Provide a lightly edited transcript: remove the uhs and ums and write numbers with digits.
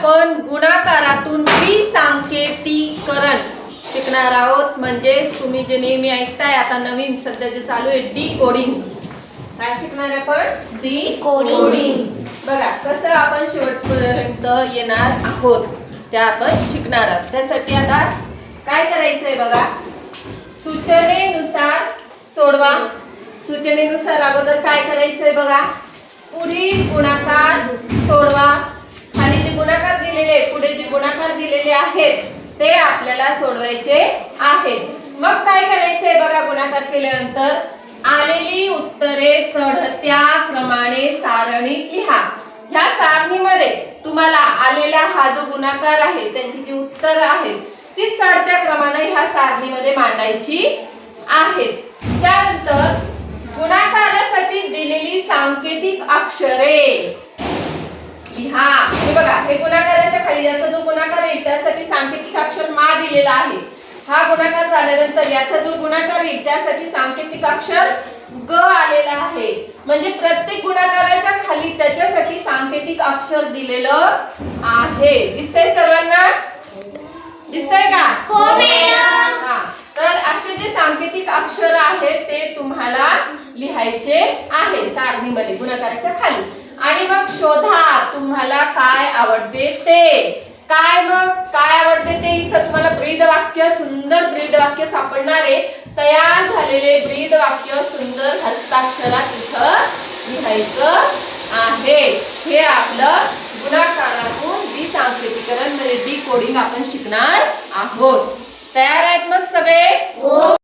आपण गुणाकारातून विसंकेतीकरण शिकणार आहोत. म्हणजेच तुम्ही जे नेहमी ऐकताय आता नवीन सध्या जे चालू आहे डिकोडिंग. काय शिकणार आहे आपण? डिकोडिंग. बघा कसं आपण शेवटपर्यंत येणार आहोत ते आपण शिकणार आहोत. त्यासाठी आता काय करायचंय बघा, सूचनेनुसार सोडवा. सूचनेनुसार अगोदर काय करायचंय बघा, पुढील गुणाकार सोडवा. खाली जे गुणाकार दिलेले पुढे जे गुणाकार दिलेले आहेत ते आपल्याला सोडवायचे आहेत. मग काय करायचंय बघा, गुणाकार केल्यानंतर आलेली उत्तरे चढत्या क्रमाने सारणीत लिहा. ह्या सारणीमध्ये तुम्हाला आलेला हा जो गुणाकार आहे त्यांची जी उत्तरं आहेत ती चढत्या क्रमाने ह्या सारणीमध्ये मांडायची आहेत. त्यानंतर गुणाकारासाठी दिलेली सांकेतिक अक्षरे लिहा. हे बघा, हे गुणाकाराच्या खाली याचा जो गुणाकार आहे त्यासाठी सांकेतिक अक्षर मा दिलेला आहे. हा गुणाकार झाल्यानंतर याचा जो गुणाकार येईल त्यासाठी सांकेतिक अक्षर ग आलेला आहे. म्हणजे प्रत्येक गुणाकाराच्या खाली त्याच्यासाठी सांकेतिक अक्षर दिलेलं आहे. दिसतंय सर्वांना? दिसतंय का? हो मॅडम. हा, तर असे जे सांकेतिक अक्षर आहेत ते तुम्हाला लिहायचे आहे सारणीमध्ये गुणाकाराच्या खाली. आणि मग शोधा तुम्हाला काय आवडते ते. काय मग काय आवडते ते इथं तुम्हाला ब्रीद वाक्य, सुंदर ब्रीद वाक्य सापडणार आहे. तयार झालेले ब्रीद वाक्य सुंदर हस्ताक्षरात इथं लिहायचं आहे. हे आपलं गुणाकारातून विसंकेतीकरण म्हणजे डिकोडिंग आपण शिकणार आहोत. तयार आहेत मग सगळे? हो.